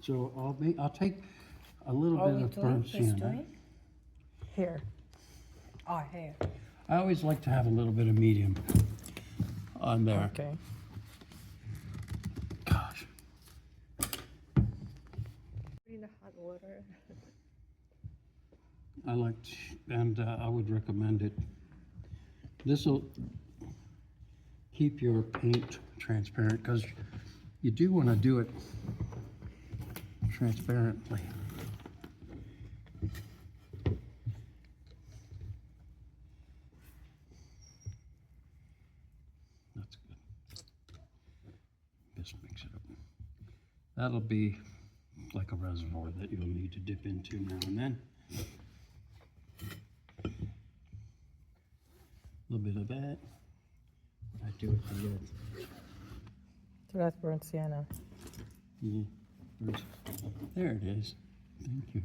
So I'll take a little bit of burnt sienna. Here. Oh, here. I always like to have a little bit of medium on there. Okay. Gosh. In the hot water. I like, and I would recommend it. This will keep your paint transparent because you do want to do it transparently. That's good. Just mix it up. That'll be like a reservoir that you'll need to dip into now and then. A little bit of that. I do it again. So that's burnt sienna. Yeah. There it is. Thank you.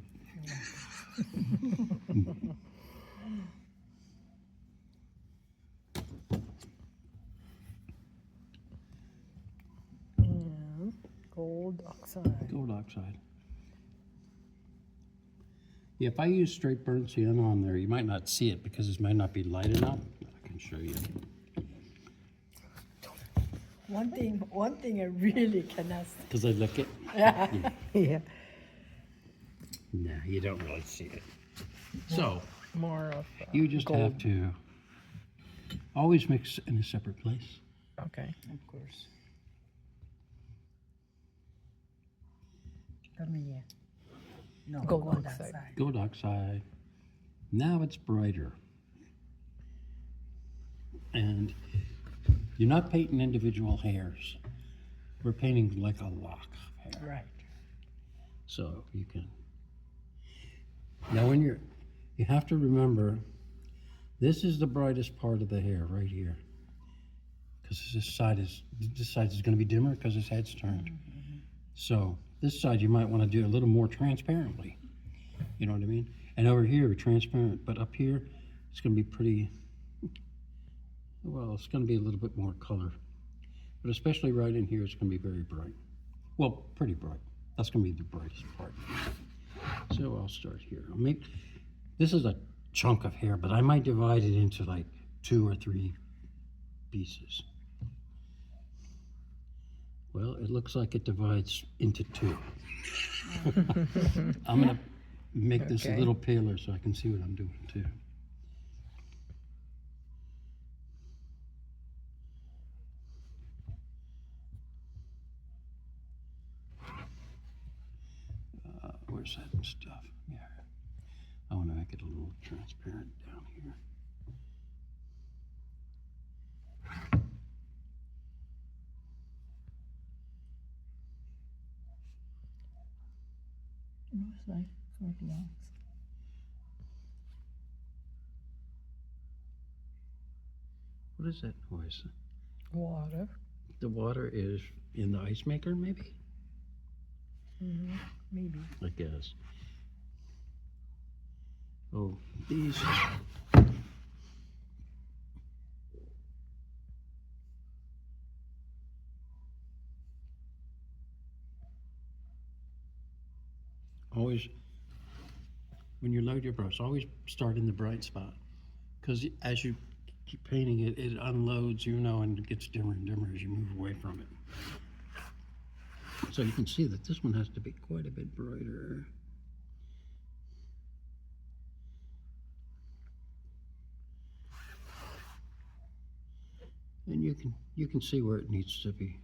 And gold oxide. Gold oxide. Yeah, if I use straight burnt sienna on there, you might not see it because it might not be light enough. I can show you. One thing I really cannot see. Because I lick it? Yeah. Yeah. No, you don't really see it. So, More of you just gold. have to always mix in a separate place. Okay. Of course. Come here. No, Gold gold oxide. outside. Gold oxide. Now it's brighter. And you're not painting individual hairs. We're painting like a lock of hair. Right. So you can. Now when you have to remember, this is the brightest part of the hair right here. Because this side is going to be dimmer because his head's turned. So this side you might want to do a little more transparently. You know what I mean? And over here, transparent, but up here, it's going to be pretty, well, it's going to be a little bit more color. But especially right in here, it's going to be very bright. Well, pretty bright. That's going to be the brightest part. So I'll start here. This is a chunk of hair, but I might divide it into like 2 or 3 pieces. Well, it looks like it divides into 2. I'm going to make this a Okay. little paler so I can see what I'm doing too. Where's that stuff? Yeah. I want to make it a little transparent down here. Looks like something else. What is that noise? Water. The water is in the ice maker, maybe? Maybe. I guess. Oh, these. Always, when you load your brush, always start in the bright spot. Because as you keep painting it, it unloads, you know, and it gets dimmer and dimmer as you move away from it. So you can see that this one has to be quite a bit brighter. And you can see where it needs to be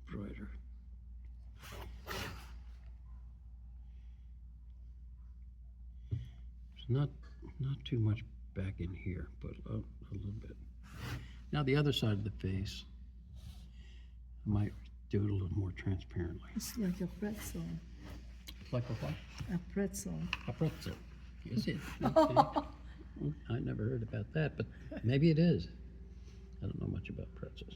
brighter. It's not too much back in here, but a little bit. Now the other side of the face, I might do it a little more transparently. It's like a pretzel. Like a what? A pretzel. A pretzel. Is it? Okay. I never heard about that, but maybe it is. I don't know much about pretzels.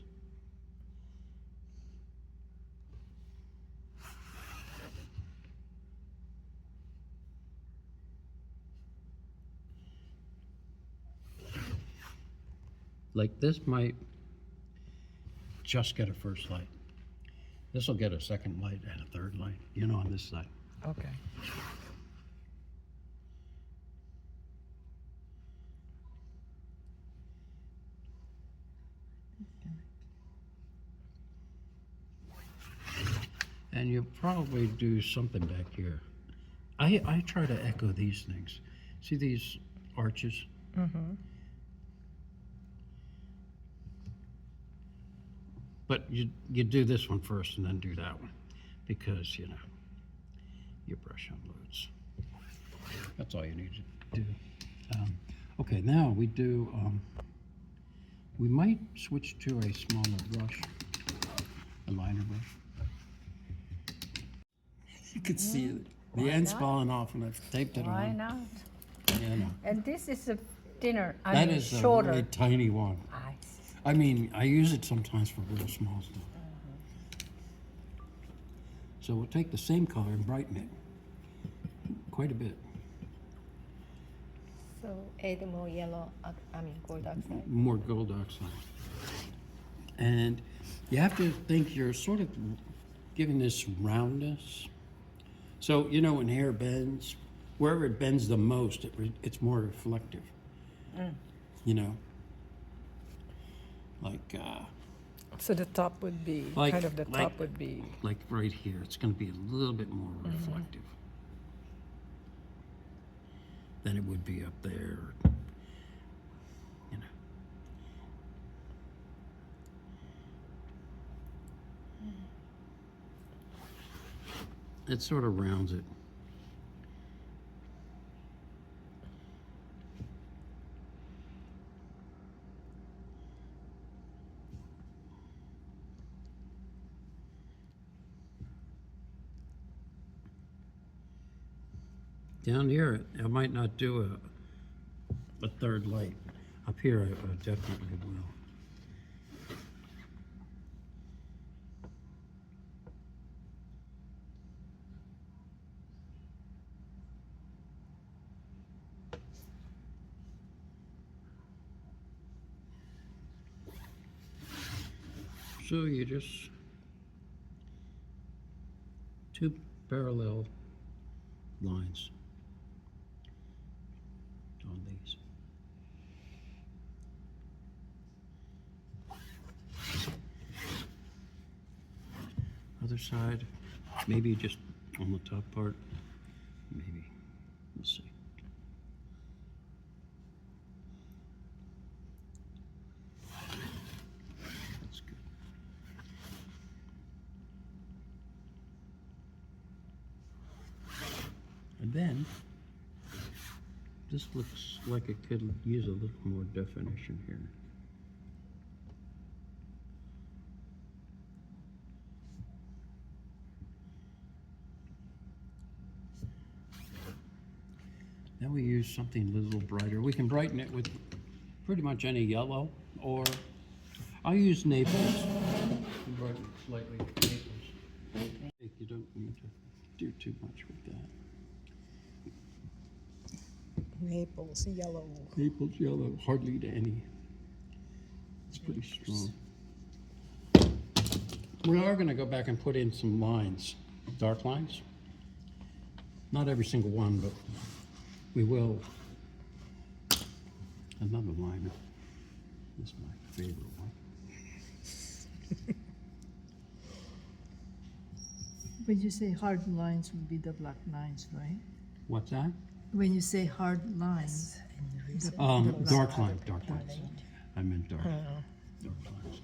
Like this might just get a first light. This will get a second light and a third light, you know, on this side. Okay. And you'll probably do something back here. I try to echo these things. See these arches? Mm-hmm. But you do this one first and then do that one, because, you know, your brush unloads. That's all you need to do. Okay, now we do, we might switch to a smaller brush, a liner brush. You can see it. The Why end's not? falling off and I've taped it Why on. not? Yeah, I know. And this is a thinner, I That mean is a shorter. really tiny one. I see. I mean, I use it sometimes for real small stuff. So we'll take the same color and brighten it quite a bit. So add more yellow, I mean gold oxide. More gold oxide. And you have to think you're sort of giving this roundness. So, you know, when hair bends, wherever it bends the most, it's more reflective. You know? Like, So the top would be, Like- kind of the like- top would be, like right here, it's going to be a little bit more reflective than it would be up there. You know. It sort of rounds it. Down here, I might not do a third light. Up here, I definitely will. So you just two parallel lines on these. Other side, maybe just on the top part, maybe, we'll see. That's good. And then, this looks like it could use a little more definition here. Then we use something a little brighter. We can brighten it with pretty much any yellow, or I use Naples. Brighten it slightly with Naples. You don't need to do too much with that. Naples yellow. Naples yellow, hardly to any. It's pretty strong. We are going to go back and put in some lines, dark lines. Not every single one, but we will. Another liner. This is my favorite one. When you say hard lines would be the black lines, right? What's that? When you say hard lines, Dark lines, dark lines. I meant dark. Dark lines.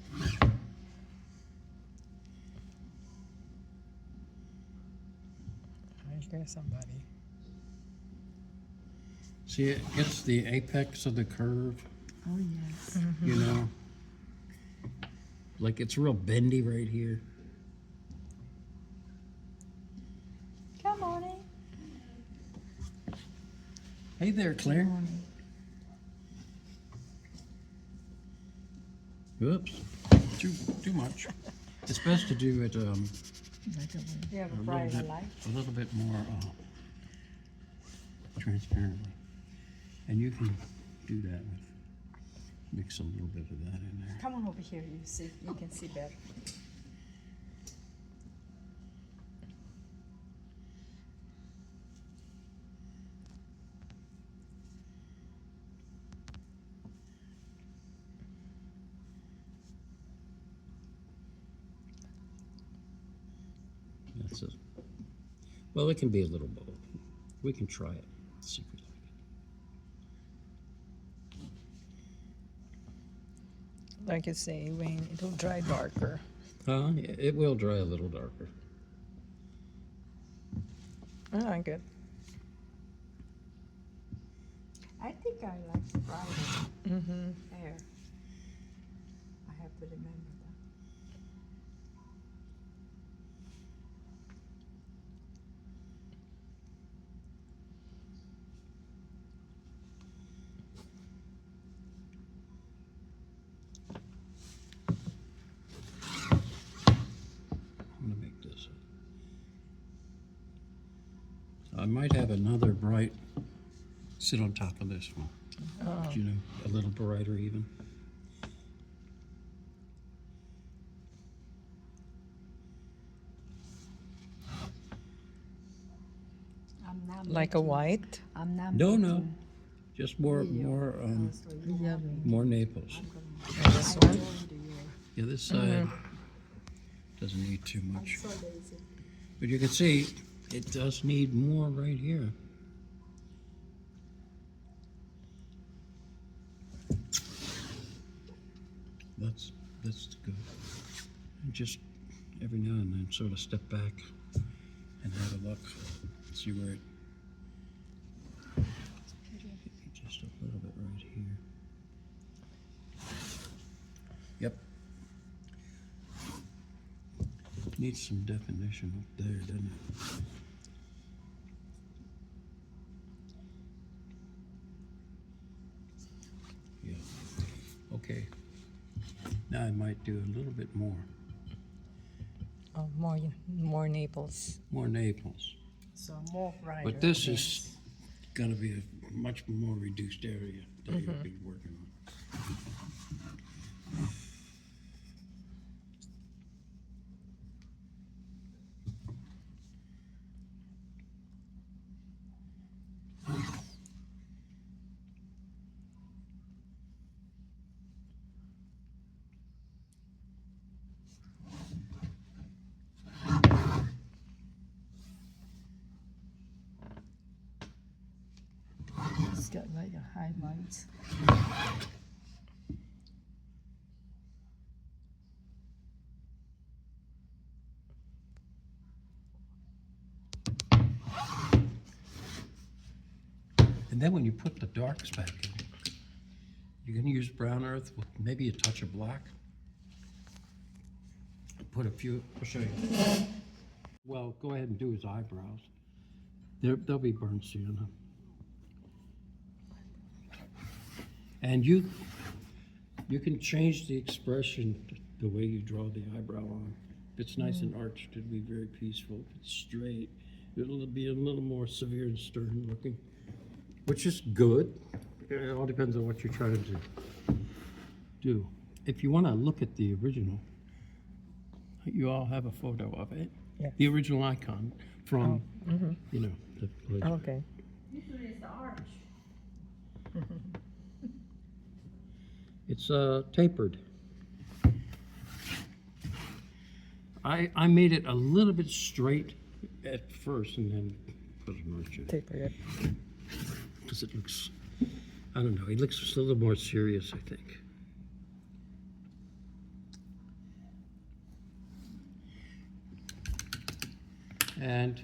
There's somebody. See, it gets the apex of the curve, oh yes. you know? Like it's real bendy right here. Come on in. Hey there, Claire. Oops, too much. It's best to do it Like a You have a a little brighter bit, light. a little bit more transparently. And you can do that with, mix a little bit of that in there. Come on over here, you can see better. So, well, it can be a little bold. We can try it. See if we like Like you say, when it'll dry darker. it. Yeah, it will dry a little darker. I like it. I think I like Friday Mm-hmm. hair. I have to remember that. I'm gonna make this. I might have another bright sit on top of this one. Oh. You know, a little brighter even. I'm not Like a making- white. I'm not No, making no, just more, also you Yellow. want me- more Naples. I'm gonna- And this I one. told you, Yeah, this side doesn't need too I'm much. so lazy. But you can see, it does need more right here. That's good. And just every now and then sort of step back and have a look, see where it, just a little bit right here. Yep. Needs some definition up there, doesn't it? Yeah. Okay. Now I might do a little bit more. Oh, more Naples. More Naples. So more brighter. But this is gonna be a much more reduced area that you'll be working on. It's got like a highlights. And then when you put the darks back in, you can use brown earth with maybe a touch of black. Put a few, I'll show you. Well, go ahead and do his eyebrows. They'll be burnt sienna. And you can change the expression, the way you draw the eyebrow on. If it's nice and arched, it'll be very peaceful. If it's straight, it'll be a little more severe and stern looking, which is good. It all depends on what you're trying to do. If you want to look at the original, you all have a photo of it. Yeah. The original icon from, you know, the place. Okay. It's tapered. I made it a little bit straight at first and then put a merge Taper it. because it looks, I don't know, it looks just a little more serious, I think. And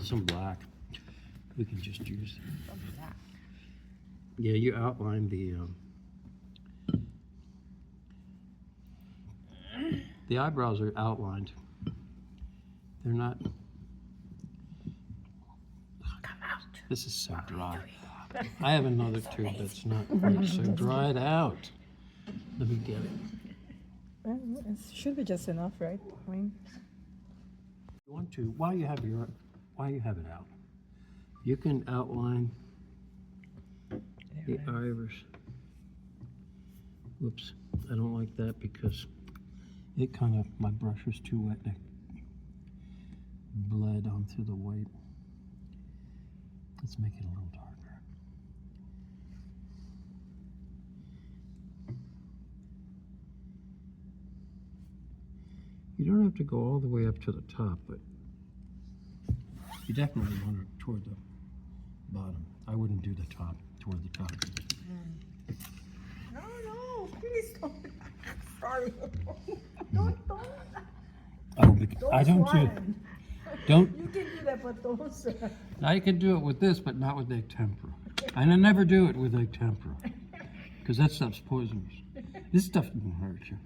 some black. We can just use. Yeah, you outlined the eyebrows are outlined. They're not. This is so dry. I have another tube that's not quite so dried out. Let me get it. Well, it should be just enough, right? I mean, You want to, while you have it out, you can outline the iris. Whoops, I don't like that because it kind of, my brush was too wet and it bled onto the white. Let's make it a little darker. You don't have to go all the way up to the top, but you definitely want it toward the bottom. I wouldn't do the top, toward the top. No, no, please don't. Sorry. Don't. Oh, I don't do, One. don't, You can do that, but don't swear. I can do it with this, but not with egg tempera. And I never do it with egg tempera, because that stuff's poisonous. This stuff doesn't hurt you.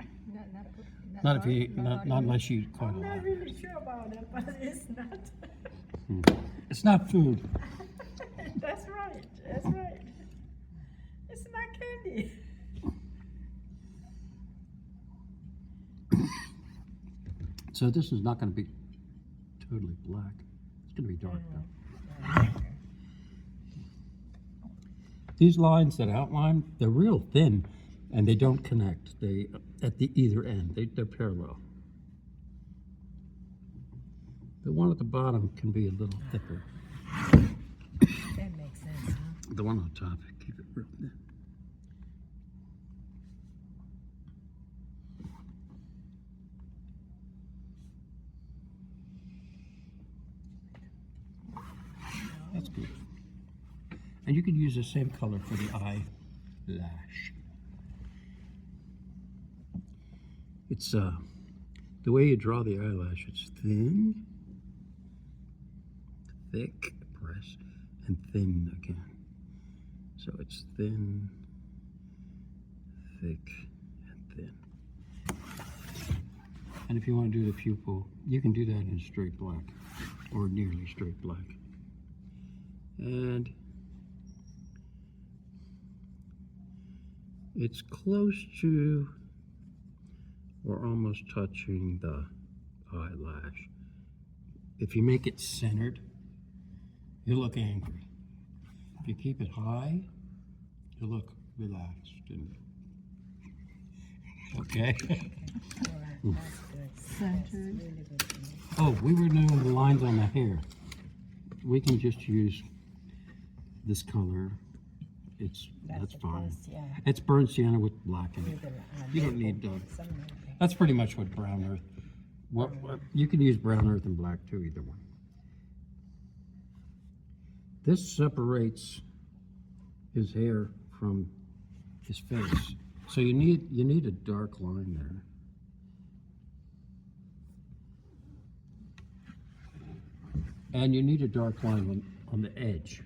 Not if you eat, not unless you eat quite a I'm lot. not really sure about that, but it's not. It's not food. That's right. That's right. It's not candy. So this is not going to be totally black. It's going to be dark though. These lines that outline, they're real thin and they don't connect. They at the either end. They're parallel. The one at the bottom can be a little thicker. That makes sense, huh? The one on top, keep it real thin. That's good. And you could use the same color for the eyelash. It's the way you draw the eyelash, it's thin, thick, press, and thin again. So it's thin, thick, and thin. And if you want to do the pupil, you can do that in straight black, or nearly straight black. And it's close to or almost touching the eyelash. If you make it centered, you look angry. If you keep it high, you look relaxed. Okay? Centered. Oh, we were doing the lines on the hair. We can just use this color. That's fine. It's burnt sienna with black in it. You don't need that's pretty much what brown earth. What you can use brown earth and black too, either one. This separates his hair from his face. So you need a dark line there. And you need a dark line on the edge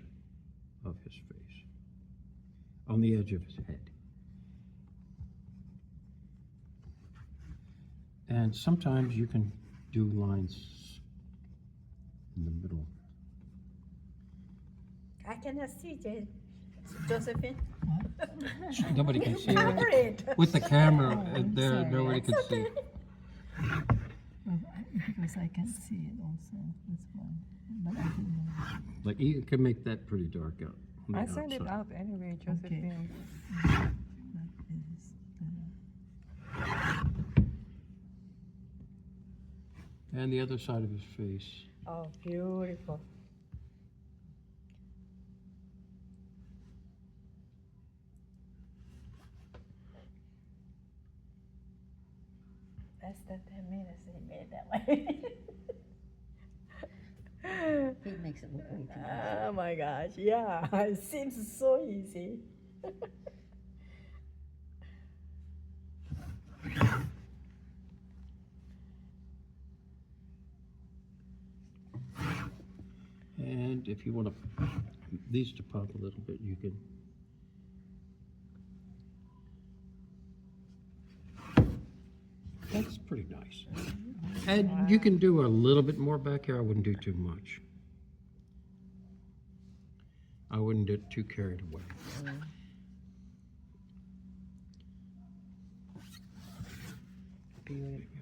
of his face, on the edge of his head. And sometimes you can do lines in the middle. I cannot see Josephine. Nobody can see Cover it. it. With the camera there, sorry. nobody can see. Well, because I can see it also. That's why. But I didn't know. Like you can make that pretty dark out. On the I sent it outside. out anyway, Josephine. That is, And the other side of his face. Oh, beautiful. That's the 10 minutes he made that way. He makes it look way too easy. Oh my gosh, yeah, it seems so easy. And if you want these to pop a little bit, you can. That's pretty nice. And you can do a little bit more back here. I wouldn't do too much. I wouldn't get too carried away. Beautiful.